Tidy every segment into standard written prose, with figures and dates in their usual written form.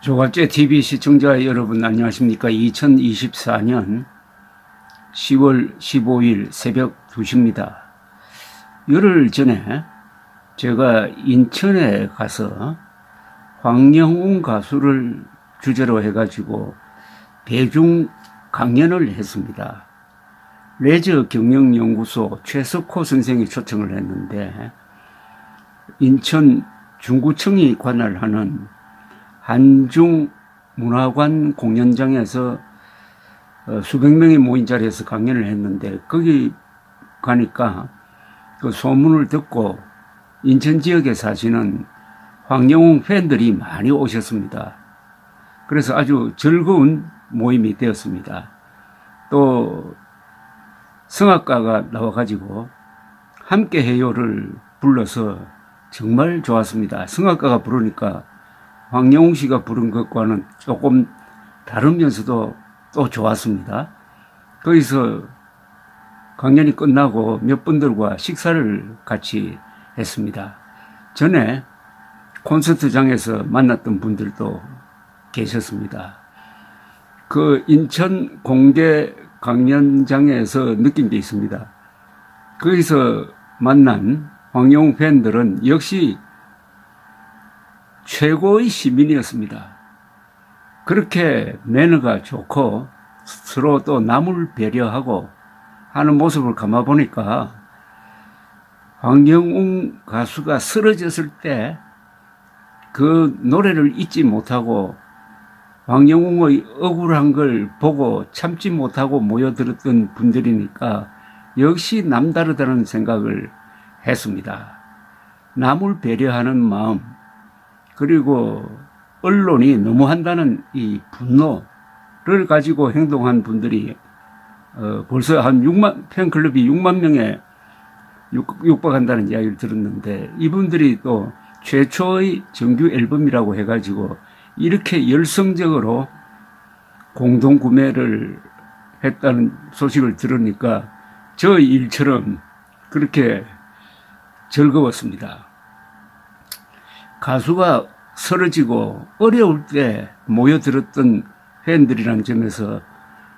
조갑제 TV 시청자 여러분 안녕하십니까. 2024년 10월 15일 새벽 2시입니다. 열흘 전에 제가 인천에 가서 황영웅 가수를 주제로 해가지고 대중 강연을 했습니다. 레저 경영연구소 최석호 선생이 초청을 했는데 인천 중구청이 관할하는 한중문화관 공연장에서 수백 명이 모인 자리에서 강연을 했는데 거기 가니까 그 소문을 듣고 인천 지역에 사시는 황영웅 팬들이 많이 오셨습니다. 그래서 아주 즐거운 모임이 되었습니다. 또 성악가가 나와가지고 함께해요를 불러서 정말 좋았습니다. 성악가가 부르니까 황영웅 씨가 부른 것과는 조금 다르면서도 또 좋았습니다. 거기서 강연이 끝나고 몇 분들과 식사를 같이 했습니다. 전에 콘서트장에서 만났던 분들도 계셨습니다. 그 인천 공개 강연장에서 느낀 게 있습니다. 거기서 만난 황영웅 팬들은 역시 최고의 시민이었습니다. 그렇게 매너가 좋고 서로 또 남을 배려하고 하는 모습을 감아보니까 황영웅 가수가 쓰러졌을 때 그 노래를 잊지 못하고 황영웅의 억울한 걸 보고 참지 못하고 모여들었던 분들이니까 역시 남다르다는 생각을 했습니다. 남을 배려하는 마음, 그리고 언론이 너무한다는 이 분노를 가지고 행동한 분들이 벌써 한 6만, 팬클럽이 6만 명에 육박한다는 이야기를 들었는데 이분들이 또 최초의 정규 앨범이라고 해가지고 이렇게 열성적으로 공동 구매를 했다는 소식을 들으니까 저 일처럼 그렇게 즐거웠습니다. 가수가 쓰러지고 어려울 때 모여들었던 팬들이라는 점에서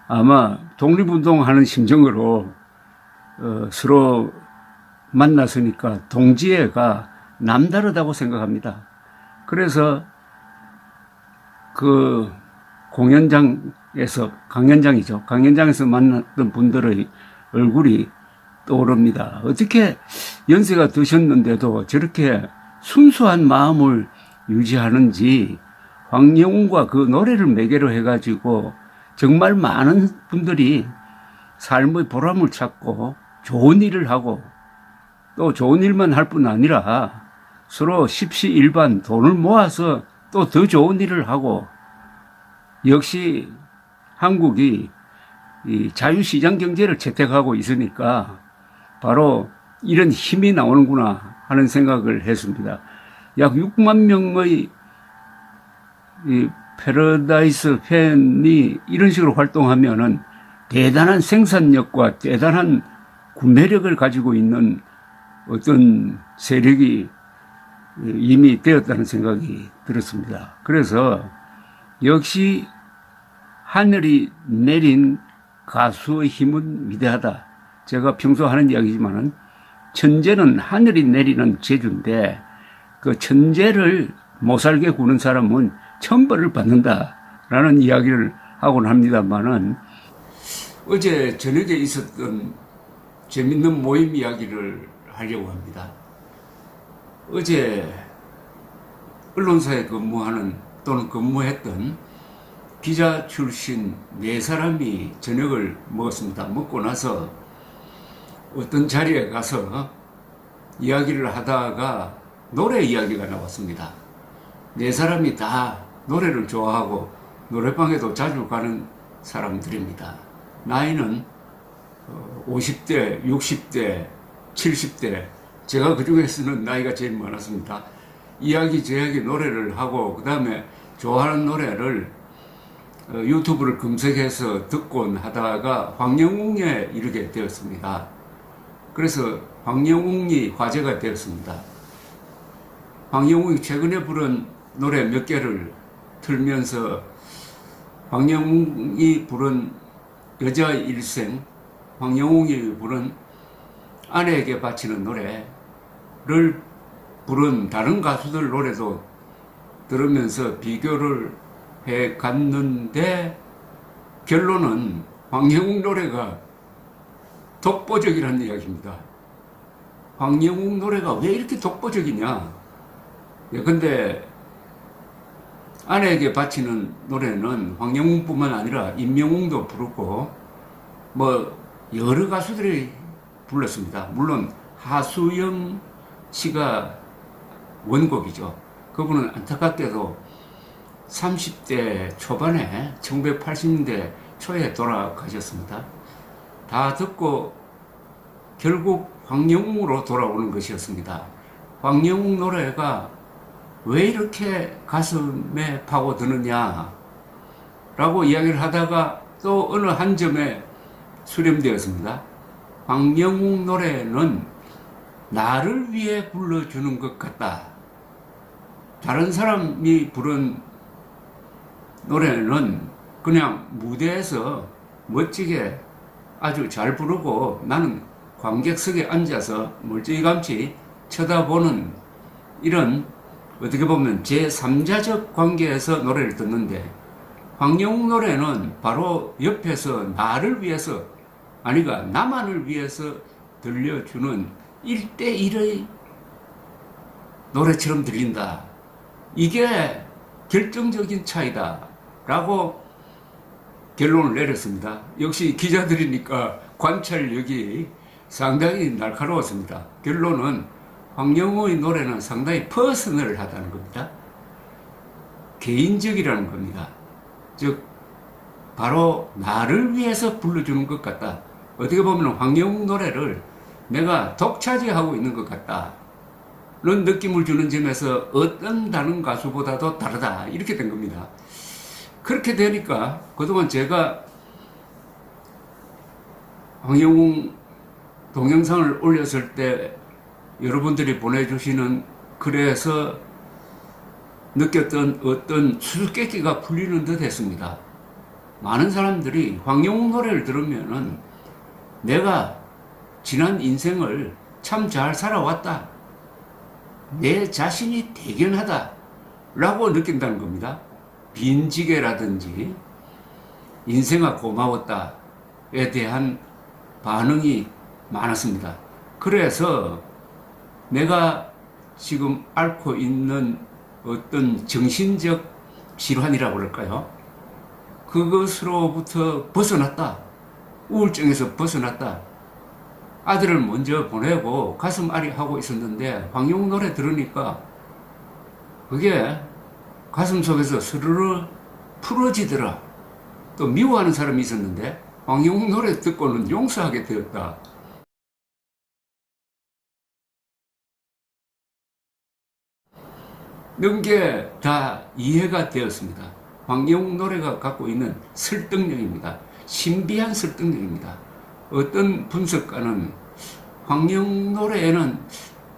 아마 독립운동하는 심정으로 서로 만났으니까 동지애가 남다르다고 생각합니다. 그래서 그 공연장에서, 강연장이죠. 강연장에서 만났던 분들의 얼굴이 떠오릅니다. 어떻게 연세가 드셨는데도 저렇게 순수한 마음을 유지하는지 황영웅과 그 노래를 매개로 해가지고 정말 많은 분들이 삶의 보람을 찾고 좋은 일을 하고 또 좋은 일만 할 뿐 아니라 서로 십시일반 돈을 모아서 또 더 좋은 일을 하고 역시 한국이 이 자유시장 경제를 채택하고 있으니까 바로 이런 힘이 나오는구나 하는 생각을 했습니다. 약 6만 명의 이 패러다이스 팬이 이런 식으로 활동하면은 대단한 생산력과 대단한 구매력을 가지고 있는 어떤 세력이 이미 되었다는 생각이 들었습니다. 그래서 역시 하늘이 내린 가수의 힘은 위대하다. 제가 평소 하는 이야기지만은 천재는 하늘이 내리는 재주인데 그 천재를 못살게 구는 사람은 천벌을 받는다라는 이야기를 하곤 합니다만은 어제 저녁에 있었던 재밌는 모임 이야기를 하려고 합니다. 어제 언론사에 근무하는 또는 근무했던 기자 출신 4사람이 저녁을 먹었습니다. 먹고 나서 어떤 자리에 가서 이야기를 하다가 노래 이야기가 나왔습니다. 4사람이 다 노래를 좋아하고 노래방에도 자주 가는 사람들입니다. 나이는 50대, 60대, 70대, 제가 그 중에서는 나이가 제일 많았습니다. 이야기저야기 노래를 하고 그 다음에 좋아하는 노래를 유튜브를 검색해서 듣곤 하다가 황영웅에 이르게 되었습니다. 그래서 황영웅이 화제가 되었습니다. 황영웅이 최근에 부른 노래 몇 개를 틀면서 황영웅이 부른 여자 일생, 황영웅이 부른 아내에게 바치는 노래를 부른 다른 가수들 노래도 들으면서 비교를 해 갔는데 결론은 황영웅 노래가 독보적이라는 이야기입니다. 황영웅 노래가 왜 이렇게 독보적이냐? 근데 아내에게 바치는 노래는 황영웅뿐만 아니라 임영웅도 부르고 뭐 여러 가수들이 불렀습니다. 물론 하수영 씨가 원곡이죠. 그분은 안타깝게도 30대 초반에 1980년대 초에 돌아가셨습니다. 다 듣고 결국 황영웅으로 돌아오는 것이었습니다. 황영웅 노래가 왜 이렇게 가슴에 파고드느냐 라고 이야기를 하다가 또 어느 한 점에 수렴되었습니다. 황영웅 노래는 나를 위해 불러주는 것 같다. 다른 사람이 부른 노래는 그냥 무대에서 멋지게 아주 잘 부르고 나는 관객석에 앉아서 멀찌감치 쳐다보는 이런 어떻게 보면 제3자적 관계에서 노래를 듣는데 황영웅 노래는 바로 옆에서 나를 위해서 아니가 나만을 위해서 들려주는 1대1의 노래처럼 들린다. 이게 결정적인 차이다 라고 결론을 내렸습니다. 역시 기자들이니까 관찰력이 상당히 날카로웠습니다. 결론은 황영웅의 노래는 상당히 퍼스널하다는 겁니다. 개인적이라는 겁니다. 즉 바로 나를 위해서 불러주는 것 같다. 어떻게 보면 황영웅 노래를 내가 독차지하고 있는 것 같다 는 느낌을 주는 점에서 어떤 다른 가수보다도 다르다 이렇게 된 겁니다. 그렇게 되니까 그동안 제가 황영웅 동영상을 올렸을 때 여러분들이 보내주시는 글에서 느꼈던 어떤 수수께끼가 풀리는 듯 했습니다. 많은 사람들이 황영웅 노래를 들으면은 내가 지난 인생을 참 잘 살아왔다. 내 자신이 대견하다. 라고 느낀다는 겁니다. 빈지게라든지 인생아 고마웠다에 대한 반응이 많았습니다. 그래서 내가 지금 앓고 있는 어떤 정신적 질환이라고 그럴까요? 그것으로부터 벗어났다. 우울증에서 벗어났다. 아들을 먼저 보내고 가슴 앓이 하고 있었는데 황영웅 노래 들으니까 그게 가슴 속에서 스르르 풀어지더라. 또 미워하는 사람이 있었는데 황영웅 노래 듣고는 용서하게 되었다. 이런 게 다 이해가 되었습니다. 황영웅 노래가 갖고 있는 설득력입니다. 신비한 설득력입니다. 어떤 분석가는 황영웅 노래에는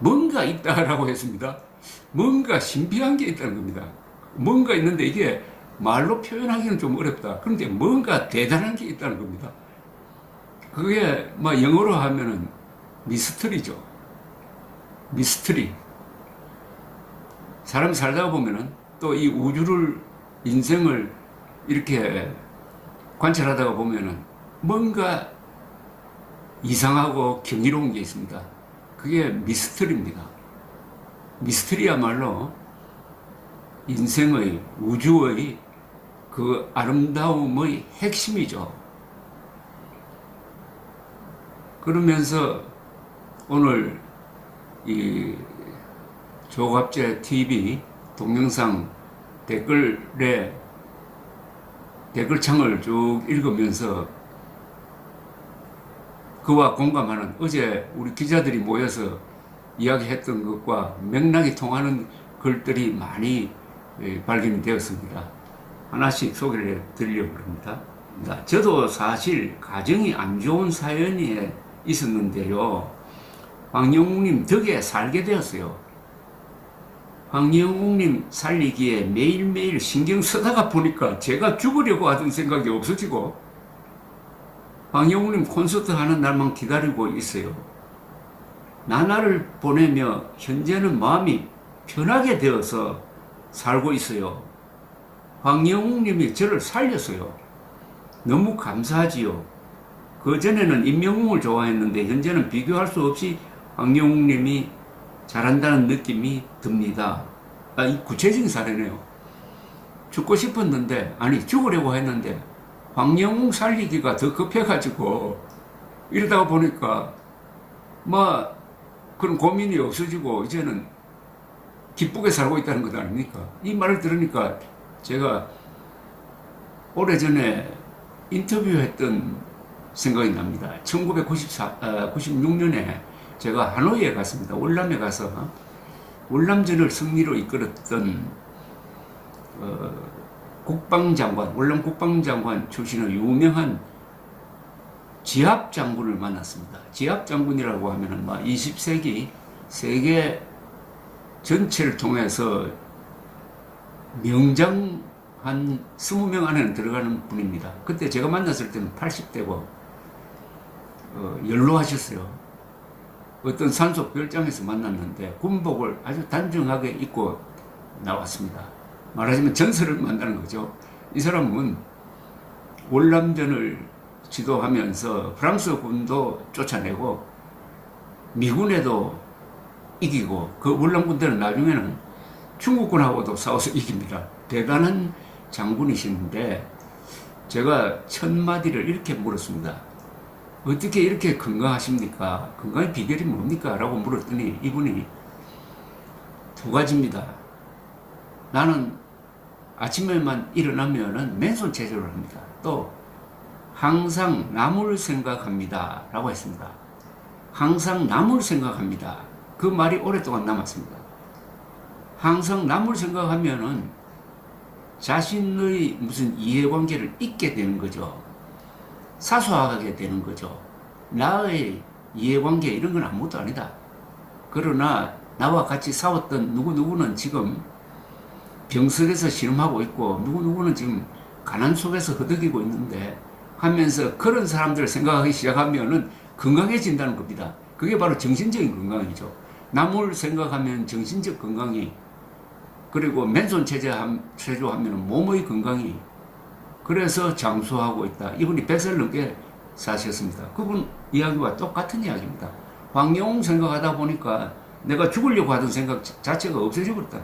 뭔가 있다라고 했습니다. 뭔가 신비한 게 있다는 겁니다. 뭔가 있는데 이게 말로 표현하기는 좀 어렵다. 그런데 뭔가 대단한 게 있다는 겁니다. 그게 영어로 하면은 미스터리죠. 미스터리. 사람이 살다가 보면은 또 이 우주를, 인생을 이렇게 관찰하다가 보면은 뭔가 이상하고 경이로운 게 있습니다. 그게 미스터리입니다. 미스터리야말로 인생의, 우주의 그 아름다움의 핵심이죠. 그러면서 오늘 이 조갑재 TV 동영상 댓글창을 쭉 읽으면서 그와 공감하는 어제 우리 기자들이 모여서 이야기했던 것과 맥락이 통하는 글들이 많이 발견이 되었습니다. 하나씩 소개를 해드리려고 합니다. 저도 사실 가정이 안 좋은 사연이 있었는데요. 황영웅님 덕에 살게 되었어요. 황영웅님 살리기에 매일매일 신경 쓰다가 보니까 제가 죽으려고 하던 생각이 없어지고 황영웅님 콘서트 하는 날만 기다리고 있어요. 나날을 보내며 현재는 마음이 편하게 되어서 살고 있어요. 황영웅님이 저를 살렸어요. 너무 감사하지요. 그전에는 임영웅을 좋아했는데 현재는 비교할 수 없이 황영웅님이 잘한다는 느낌이 듭니다. 이 구체적인 사례네요. 죽고 싶었는데, 아니 죽으려고 했는데 황영웅 살리기가 더 급해가지고 이러다가 보니까 뭐 그런 고민이 없어지고 이제는 기쁘게 살고 있다는 것 아닙니까? 이 말을 들으니까 제가 오래전에 인터뷰했던 생각이 납니다. 1996년에 제가 하노이에 갔습니다. 월남에 가서 월남전을 승리로 이끌었던 국방장관, 월남 국방장관 출신의 유명한 지압 장군을 만났습니다. 지압 장군이라고 하면은 20세기 세계 전체를 통해서 명장 한 20명 안에는 들어가는 분입니다. 그때 제가 만났을 때는 80대고 연로하셨어요. 어떤 산소 별장에서 만났는데 군복을 아주 단정하게 입고 나왔습니다. 말하자면 전설을 만나는 거죠. 이 사람은 월남전을 지도하면서 프랑스 군도 쫓아내고 미군에도 이기고 그 월남 군대는 나중에는 중국군하고도 싸워서 이깁니다. 대단한 장군이신데 제가 첫 마디를 이렇게 물었습니다. 어떻게 이렇게 건강하십니까? 건강의 비결이 뭡니까? 라고 물었더니 이분이 두 가지입니다. 나는 아침에만 일어나면은 맨손 체조를 합니다. 또 항상 남을 생각합니다. 라고 했습니다. 항상 남을 생각합니다. 그 말이 오랫동안 남았습니다. 항상 남을 생각하면은 자신의 무슨 이해관계를 잊게 되는 거죠. 사소하게 되는 거죠. 나의 이해관계 이런 건 아무것도 아니다. 그러나 나와 같이 싸웠던 누구누구는 지금 병석에서 신음하고 있고 누구누구는 지금 가난 속에서 허덕이고 있는데 하면서 그런 사람들을 생각하기 시작하면은 건강해진다는 겁니다. 그게 바로 정신적인 건강이죠. 남을 생각하면 정신적 건강이, 그리고 맨손 체조하면 몸의 건강이, 그래서 장수하고 있다. 이분이 100살 넘게 사셨습니다. 그분 이야기와 똑같은 이야기입니다. 황영웅 생각하다 보니까 내가 죽으려고 하던 생각 자체가 없어져 버렸다.